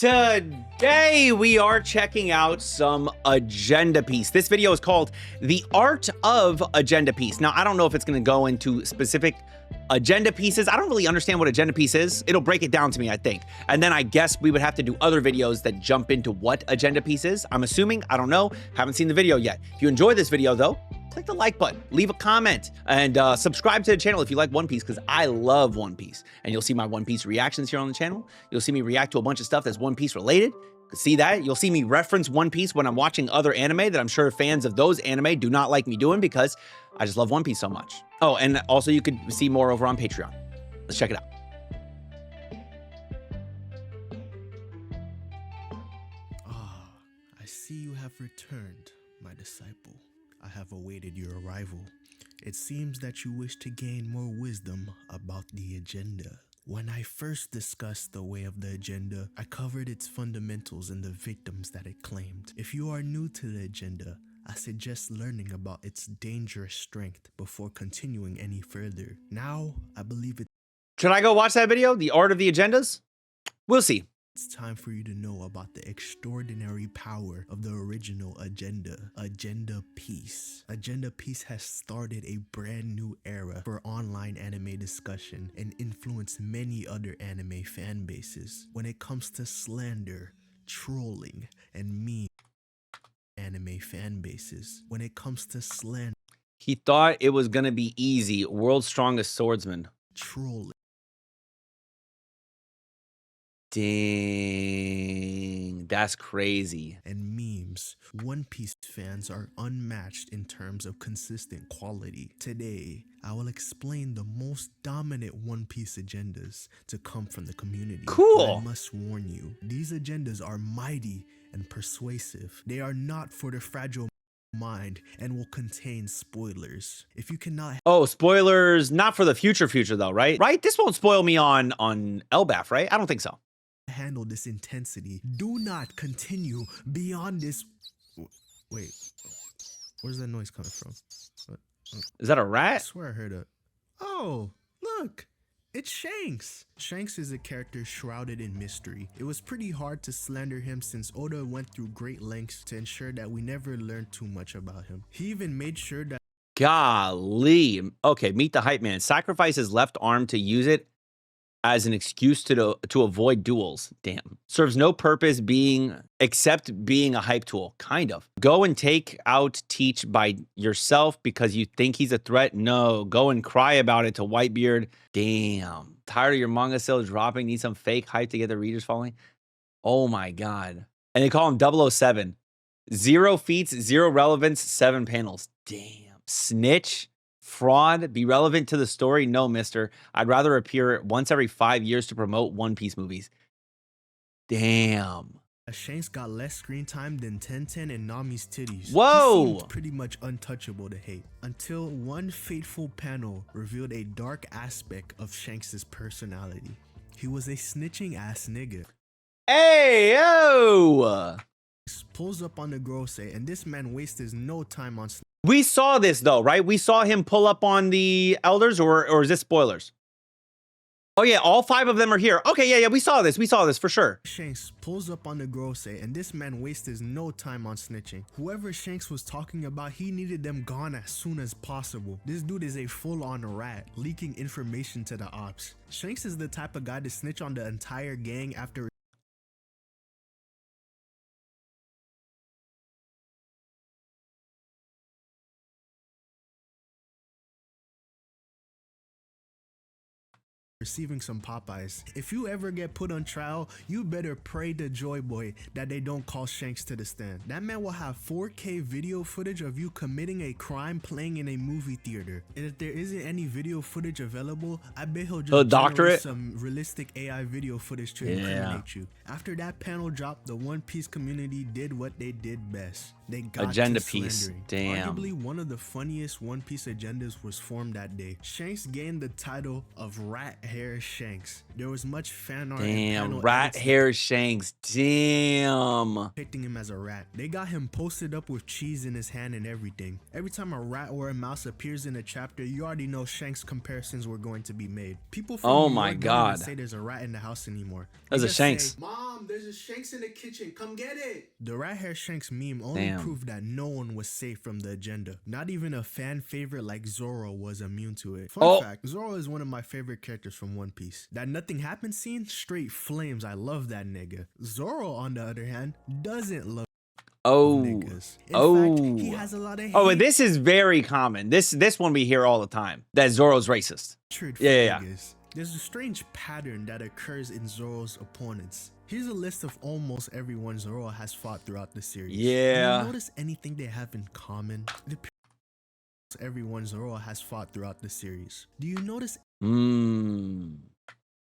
Today we are checking out some agenda piece. This video is called The Art of Agenda Piece. Now, I don't know if it's going to go into specific agenda pieces. I don't really understand what agenda piece is. It'll break it down to me, I think. And then I guess we would have to do other videos that jump into what agenda piece is. I'm assuming, I don't know, haven't seen the video yet. If you enjoyed this video though, click the like button, leave a comment, and subscribe to the channel if you like One Piece, because I love One Piece. And you'll see my One Piece reactions here on the channel. You'll see me react to a bunch of stuff that's One Piece related. See that? You'll see me reference One Piece when I'm watching other anime that I'm sure fans of those anime do not like me doing because I just love One Piece so much. Oh, and also you could see more over on Patreon. Let's check it out. Ah, I see you have returned, my disciple. I have awaited your arrival. It seems that you wish to gain more wisdom about the agenda. When I first discussed the way of the agenda, I covered its fundamentals and the victims that it claimed. If you are new to the agenda, I suggest learning about its dangerous strength before continuing any further. Now, I believe Should I go watch that video? The Art of the Agendas? We'll see. it's time for you to know about the extraordinary power of the original agenda, Agenda Peace. Agenda Peace has started a brand new era for online anime discussion and influenced many other anime fan bases. When it comes to slander, trolling, and meme anime fan bases. When it comes to slander, He thought it was going to be easy. World's strongest swordsman. trolling, Dang, that's crazy. and memes, One Piece fans are unmatched in terms of consistent quality. Today, I will explain the most dominant One Piece agendas to come from the community. Cool. But I must warn you, these agendas are mighty and persuasive. They are not for the fragile mind and will contain spoilers. If you cannot Oh, spoilers, not for the future though, right? Right? This won't spoil me on Elbaf, right? I don't think so. handle this intensity, do not continue beyond this. Wait, where's that noise coming from? What? Is that a I rat? swear I heard a. Oh, look, it's Shanks. Shanks is a character shrouded in mystery. It was pretty hard to slander him since Oda went through great lengths to ensure that we never learned too much about him. He even made sure that Golly. Okay, meet the hype man. Sacrifice his left arm to use it as an excuse to avoid duels. Damn. Serves no purpose except being a hype tool. Kind of. Go and take out Teach by yourself because you think he's a threat? No. Go and cry about it to Whitebeard. Damn. Tired of your manga sales dropping? Need some fake hype to get the readers following? Oh my God. And they call him 007. 0 feats, 0 relevance, 7 panels. Damn. Snitch? Fraud? Be relevant to the story? No, mister. I'd rather appear once every 5 years to promote One Piece movies. Damn. Shanks got less screen time than Tenten and Nami's titties. Whoa! He seemed pretty much untouchable to hate until one fateful panel revealed a dark aspect of Shanks' personality. He was a snitching ass nigga. Hey, yo! Pulls up on the Grose, and this man wastes no time on We saw this though, right? We saw him pull up on the elders, or is this spoilers? Oh yeah, all 5 of them are here. Okay, yeah, we saw this. We saw this for sure. Shanks pulls up on the Grose, and this man wastes no time on snitching. Whoever Shanks was talking about, he needed them gone as soon as possible. This dude is a full-on rat, leaking information to the ops. Shanks is the type of guy to snitch on the entire gang after receiving some Popeyes. If you ever get put on trial, you better pray to Joy Boy that they don't call Shanks to the stand. That man will have 4K video footage of you committing a crime playing in a movie theater. And if there isn't any video footage available, I bet he'll just generate some realistic AI video footage to incriminate you. After that panel dropped, the One Piece community did what they did best. They got Agenda to piece. slandering. Damn. Arguably one of the funniest One Piece agendas was formed that day. Shanks gained the title of Rat Hair Shanks. There was much fan art and Damn. panel Rat edits hair Shanks. Damn. depicting him as a rat. They got him posted up with cheese in his hand and everything. Every time a rat or a mouse appears in a chapter, you already know Shanks comparisons were going to be made. People from Oh New my York don't God. even say there's a rat in the house anymore. There's They a just Shanks. say, Mom, there's a Shanks in the kitchen. Come get it. The rat hair Shanks meme only Damn. proved that no one was safe from the agenda. Not even a fan favorite like Zoro was immune to it. Fun fact, Zoro is one of my favorite characters from One Piece. That nothing happened scene, straight flames. I love that nigga. Zoro, on the other hand, doesn't love niggas. In fact, he has a lot of but this is very common. This one we hear all the time. That Zoro's racist. Yeah. There's a strange pattern that occurs in Zoro's opponents. Here's a list of almost everyone Zoro has fought throughout the series. Yeah. Do you notice anything they have in common? Everyone Zoro has fought throughout the series. Do you notice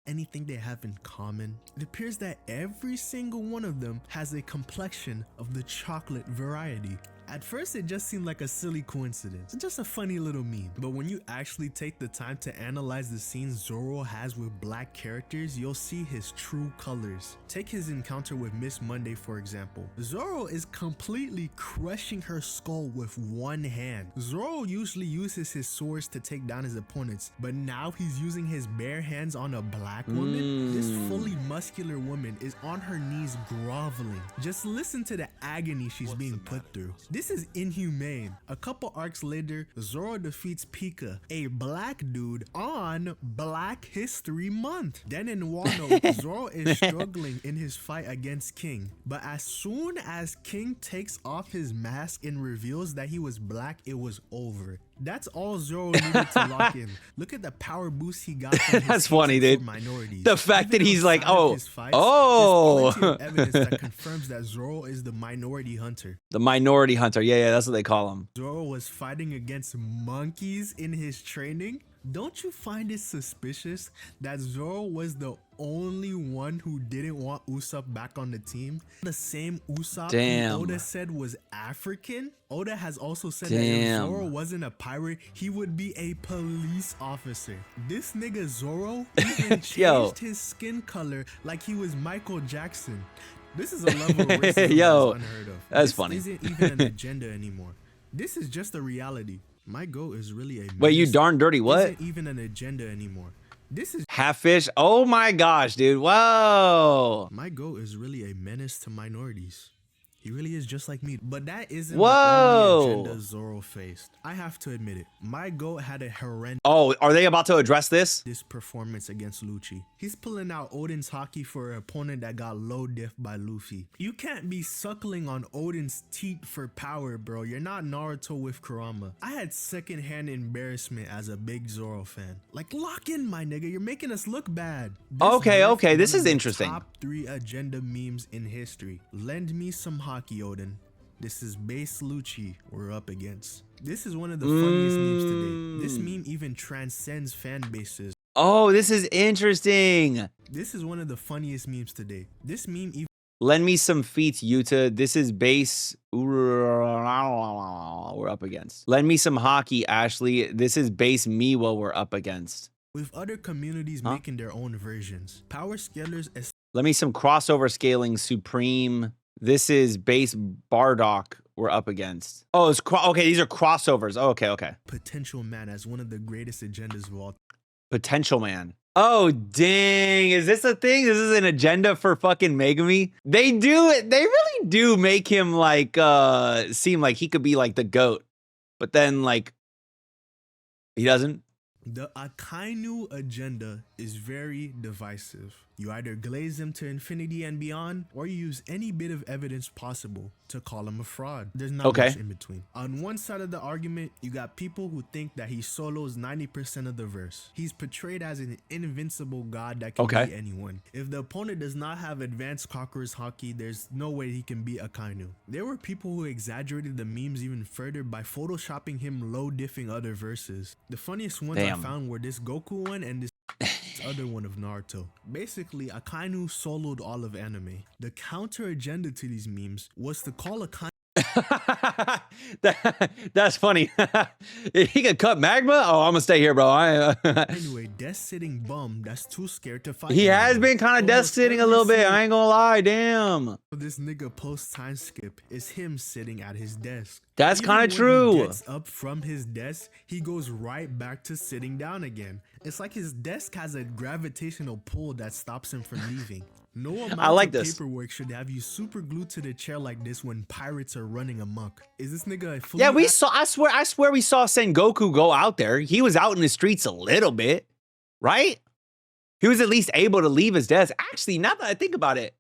anything they have in common? It appears that every single one of them has a complexion of the chocolate variety. At first, it just seemed like a silly coincidence, just a funny little meme. But when you actually take the time to analyze the scenes Zoro has with black characters, you'll see his true colors. Take his encounter with Miss Monday, for example. Zoro is completely crushing her skull with one hand. Zoro usually uses his swords to take down his opponents, but now he's using his bare hands on a black woman. This fully muscular woman is on her knees groveling. Just listen to the agony she's being put through. This is inhumane. A couple arcs later, Zoro defeats Pika, a black dude, on Black History Month. Then in Wano, Zoro is struggling in his fight against King. But as soon as King takes off his mask and reveals that he was black, it was over. That's all Zoro needed to lock in. Look at the power boost he got from his That's funny, dude. minorities. The fact that he's like, There's plenty of evidence that confirms that Zoro is the minority hunter. The minority hunter. Yeah, that's what they call him. Zoro was fighting against monkeys in his training. Don't you find it suspicious that Zoro was the only one who didn't want Usopp back on the team? The same Usopp who Oda said was African? Oda has also said that if Zoro wasn't a pirate, he would be a police officer. This nigga Zoro even changed his skin color like he was Michael Jackson. This is a level of racism that's unheard of. That's funny. This isn't even an agenda anymore. This is just a reality. My goat is really a Wait, you darn dirty what? Isn't even an agenda anymore. This is half fish. Oh my gosh, dude. Whoa. My goat is really a menace to minorities. He really is just like me. But that isn't the only agenda Zoro faced. I have to admit it. My goat had a horrendous are they about to address this? Performance against Lucci. He's pulling out Odin's haki for an opponent that got low diff by Luffy. You can't be suckling on Odin's teat for power, bro. You're not Naruto with Kurama. I had secondhand embarrassment as a big Zoro fan. Like, lock in, my nigga. You're making us look bad. Okay. This is interesting. Top 3 agenda memes in history. Lend me some haki, Odin. This is base Lucci we're up against. This is one of the funniest memes today. This meme even transcends fan bases. Oh, this is interesting. This is one of the funniest memes today. This meme even lend me some feet, Yuta. This is base we're up against. Lend me some hockey, Ashley. This is base Miwa we're up against. With other communities making their own versions. Power scalers. Let me some crossover scaling Supreme. This is base Bardock we're up against. Oh, it's okay. These are crossovers. Oh, okay. Potential Man as one of the greatest agendas of all. Potential Man. Oh, dang. Is this a thing? This is an agenda for fucking Megumi? They really do make him like, seem like he could be like the GOAT. But then like, he doesn't. The Akainu agenda is very divisive. You either glaze him to infinity and beyond, or you use any bit of evidence possible to call him a fraud. There's not much in between. On one side of the argument, you got people who think that he solos 90% of the verse. He's portrayed as an invincible god that can beat anyone. If the opponent does not have advanced Conqueror's haki, there's no way he can beat Akainu. There were people who exaggerated the memes even further by photoshopping him low diffing other verses. The funniest ones I found were this Goku one and this other one of Naruto. Basically, Akainu soloed all of anime. The counter agenda to these memes was to call Akainu That's funny. He can cut magma? Oh, I'm gonna stay here, bro. Anyway, death-sitting bum that's too scared to fight. He has anymore. been kind of death sitting a little bit. I ain't gonna lie. Damn. This nigga post time skip is him sitting at his desk. That's Even kind of when true. He gets up from his desk, he goes right back to sitting down again. It's like his desk has a gravitational pull that stops him from leaving. No amount like of this. paperwork should have you super glued to the chair like this when pirates are running amok. Is this nigga a fully Yeah, we saw. I swear, we saw Sengoku go out there. He was out in the streets a little bit, right? He was at least able to leave his desk. Actually, now that I think about it,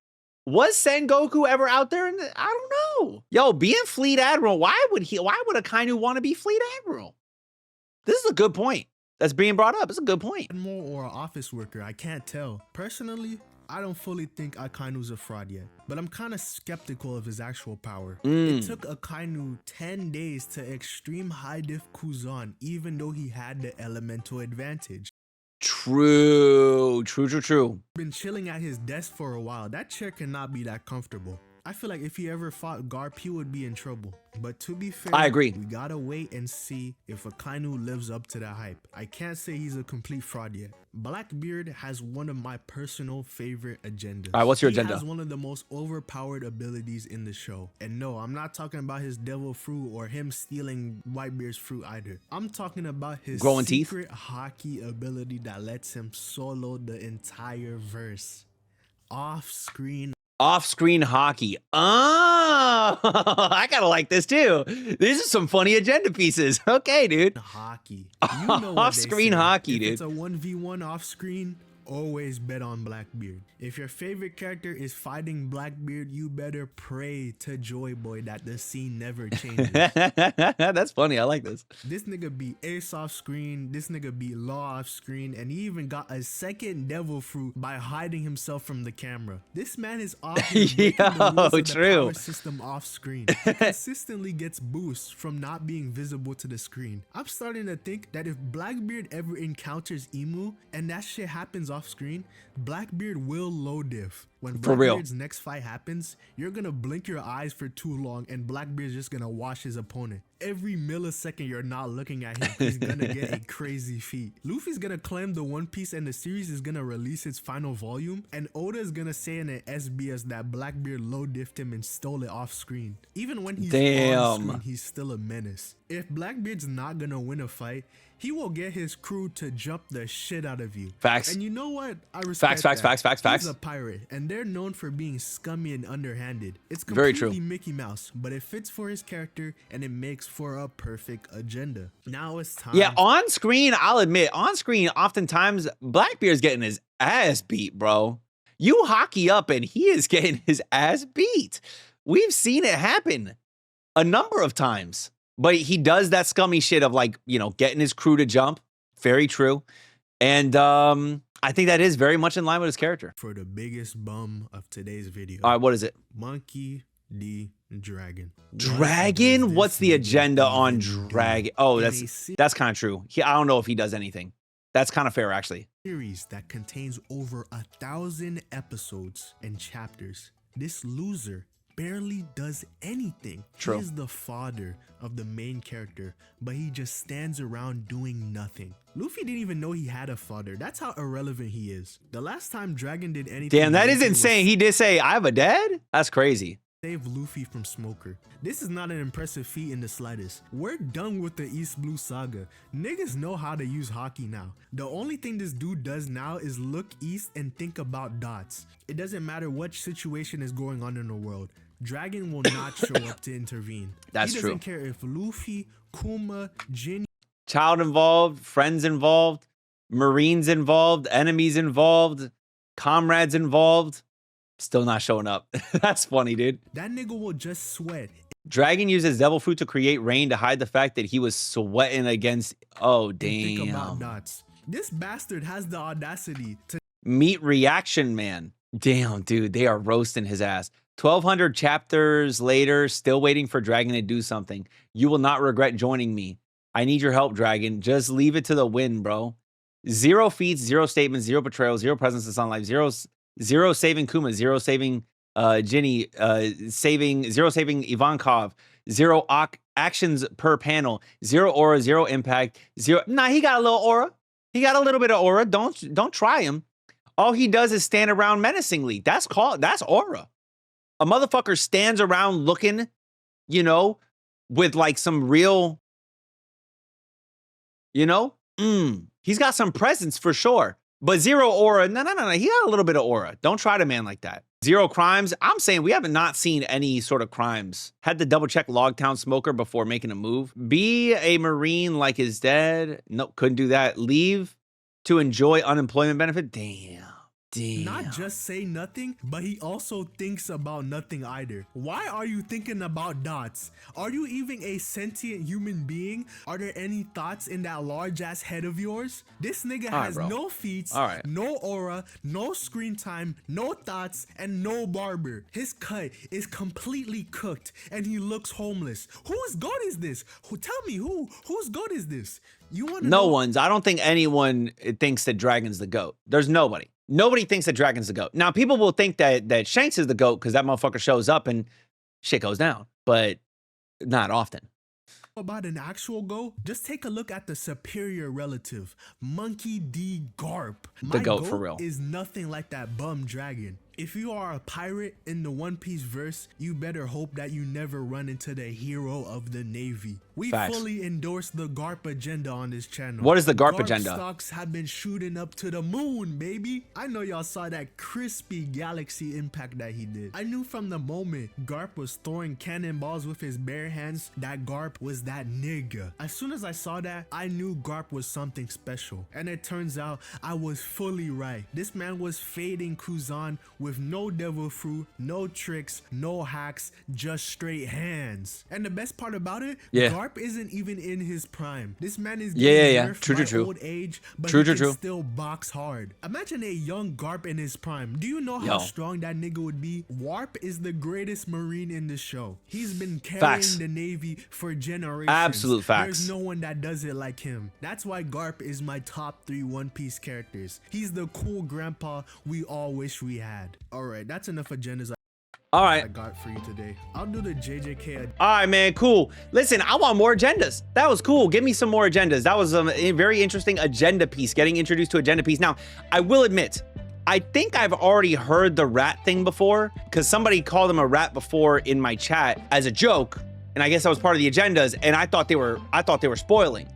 was Sengoku ever out there? I don't know. Yo, being Fleet Admiral, why would a Kainu want to be Fleet Admiral? This is a good point that's being brought up. It's a good point. Admiral or an office worker, I can't tell. Personally, I don't fully think Akainu's a fraud yet, but I'm kind of skeptical of his actual power. It took Akainu 10 days to extreme high diff Kuzan, even though he had the elemental advantage. True. Been chilling at his desk for a while. That chair cannot be that comfortable. I feel like if he ever fought Garp, he would be in trouble. But to be fair, I agree. We gotta wait and see if Akainu lives up to the hype. I can't say he's a complete fraud yet. Blackbeard has one of my personal favorite agendas. All right, what's your agenda? He has one of the most overpowered abilities in the show. And no, I'm not talking about his devil fruit or him stealing Whitebeard's fruit either. I'm talking about his growing teeth secret hockey ability that lets him solo the entire verse. Off-screen hockey. Oh, I kind of like this too. These are some funny agenda pieces. Okay, dude. Hockey. You know off-screen hockey, if dude. It's a 1v1 off-screen. Always bet on Blackbeard. If your favorite character is fighting Blackbeard, you better pray to Joy Boy that the scene never changes. That's funny. I like this. This nigga beat Ace off screen. This nigga beat Law off screen. And he even got a second devil fruit by hiding himself from the camera. This man is off breaking the rules of the power system off screen. He consistently gets boosts from not being visible to the screen. I'm starting to think that if Blackbeard ever encounters Emu and that shit happens off screen, Blackbeard will low diff. When Blackbeard's next fight happens, you're gonna blink your eyes for too long and Blackbeard's just gonna wash his opponent. Every millisecond you're not looking at him, he's gonna get a crazy feat. Luffy's gonna claim the One Piece and the series is gonna release its final volume, and Oda is gonna say in an SBS that Blackbeard low diffed him and stole it off screen. Even when he's on screen, he's still a menace. If Blackbeard's not gonna win a fight, he will get his crew to jump the shit out of you. Facts. And you know what? I respect Facts. He's a pirate, and they're known for being scummy and underhanded. It's very completely true. Mickey Mouse, but it fits for his character, and it makes for a perfect agenda. Now it's time. Yeah, on screen, I'll admit, on screen, oftentimes, Blackbeard's getting his ass beat, bro. You hockey up, and he is getting his ass beat. We've seen it happen a number of times. But he does that scummy shit of, like, you know, getting his crew to jump. Very true. And I think that is very much in line with his character. For the biggest bum of today's video. All right, what is it? Monkey D. Dragon. Dragon? What's the agenda on Dragon? Oh, that's kind of true. I don't know if he does anything. That's kind of fair, actually. Series that contains over 1,000 episodes and chapters. This loser barely does anything. True. He is the father of the main character, but he just stands around doing nothing. Luffy didn't even know he had a father. That's how irrelevant he is. The last time Dragon did anything— Damn, that is insane. He did say, I have a dad? That's crazy. Save Luffy from Smoker. This is not an impressive feat in the slightest. We're done with the East Blue saga. Niggas know how to use hockey now. The only thing this dude does now is look east and think about dots. It doesn't matter what situation is going on in the world. Dragon will not show up to intervene. That's true. He doesn't care if Luffy, Kuma, Jin, child involved, friends involved, Marines involved, enemies involved, comrades involved. Still not showing up. That's funny, dude. That nigga will just sweat. Dragon uses devil fruit to create rain to hide the fact that he was sweating against— oh, damn. Think about dots. This bastard has the audacity to meet Reaction Man. Damn, dude, they are roasting his ass. 1,200 chapters later, still waiting for Dragon to do something. You will not regret joining me. I need your help, Dragon. Just leave it to the wind, bro. 0 feats, 0 statements, 0 betrayals, 0 presence in sunlight, 0 saving Kuma, 0 saving Ginny, 0 saving Ivankov, 0 actions per panel, 0 aura, 0 impact, 0. Nah, he got a little aura. He got a little bit of aura. Don't try him. All he does is stand around menacingly. That's aura. A motherfucker stands around looking, you know, with like some real, you know, he's got some presence for sure. But 0 aura, no. He got a little bit of aura. Don't try to man like that. 0 crimes. I'm saying we haven't not seen any sort of crimes. Had to double check Logtown Smoker before making a move. Be a Marine like his dad. Nope, couldn't do that. Leave to enjoy unemployment benefit. Damn. Not just say nothing, but he also thinks about nothing either. Why are you thinking about dots? Are you even a sentient human being? Are there any thoughts in that large ass head of yours? This nigga has no feats, no aura, no screen time, no thoughts, and no barber. His cut is completely cooked and he looks homeless. Whose goat is this? Tell me whose goat is this? You want to know? No one's. I don't think anyone thinks that Dragon's the GOAT. There's nobody. Nobody thinks that Dragon's the GOAT. Now, people will think that Shanks is the GOAT because that motherfucker shows up and shit goes down, but not often. About an actual GOAT, just take a look at the superior relative, Monkey D. Garp. The GOAT for real. Is nothing like that bum dragon. If you are a pirate in the One Piece verse, you better hope that you never run into the hero of the Navy. We fully endorse the Garp agenda on this channel. What is the Garp agenda? Stocks have been shooting up to the moon, baby. I know y'all saw that crispy galaxy impact that he did. I knew from the moment Garp was throwing cannonballs with his bare hands that Garp was that nigga. As soon as I saw that, I knew Garp was something special. And it turns out I was fully right. This man was fading Kuzan with no devil fruit, no tricks, no hacks, just straight hands. And the best part about it, Garp isn't even in his prime. This man is getting true. Old age, but he can still box hard. Imagine a young Garp in his prime. Do you know how strong that nigga would be? Warp is the greatest Marine in the show. He's been carrying the Navy for generations. Absolute facts. There's no one that does it like him. That's why Garp is my top 3 One Piece characters. He's the cool grandpa we all wish we had. Alright, that's enough agendas I got for you today. I'll do the JJK. All right, man, cool. Listen, I want more agendas. That was cool. Give me some more agendas. That was a very interesting agenda piece, getting introduced to agenda piece. Now, I will admit, I think I've already heard the rat thing before because somebody called him a rat before in my chat as a joke. And I guess that was part of the agendas. And I thought they were spoiling.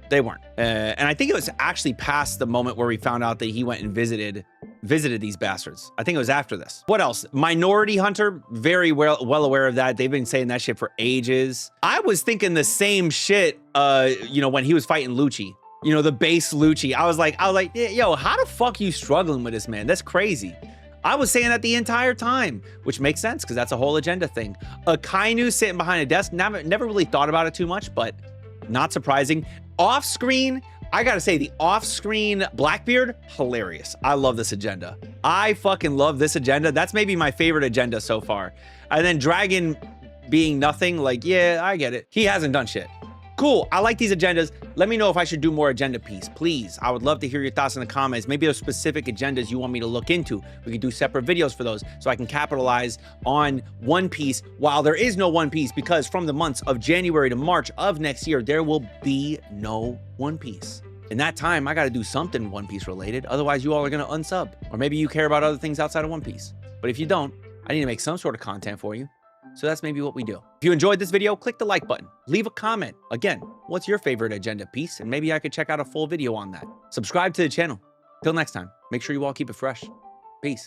They weren't. And I think it was actually past the moment where we found out that he went and visited these bastards. I think it was after this. What else? Minority Hunter, very well aware of that. They've been saying that shit for ages. I was thinking the same shit, you know, when he was fighting Lucci. You know, the base Lucci. I was like, yo, how the fuck you struggling with this, man? That's crazy. I was saying that the entire time, which makes sense because that's a whole agenda thing. Akainu sitting behind a desk, never really thought about it too much, but not surprising. Off screen, I gotta say, the off-screen Blackbeard, hilarious. I love this agenda. I fucking love this agenda. That's maybe my favorite agenda so far. And then Dragon being nothing, like, yeah, I get it. He hasn't done shit. Cool, I like these agendas. Let me know if I should do more agenda piece, please. I would love to hear your thoughts in the comments. Maybe there's specific agendas you want me to look into. We can do separate videos for those so I can capitalize on One Piece while there is no One Piece, because from the months of January to March of next year, there will be no One Piece. In that time, I got to do something One Piece related. Otherwise, you all are going to unsub. Or maybe you care about other things outside of One Piece. But if you don't, I need to make some sort of content for you. So that's maybe what we do. If you enjoyed this video, click the like button. Leave a comment. Again, what's your favorite agenda piece? And maybe I could check out a full video on that. Subscribe to the channel. Till next time, make sure you all keep it fresh. Peace.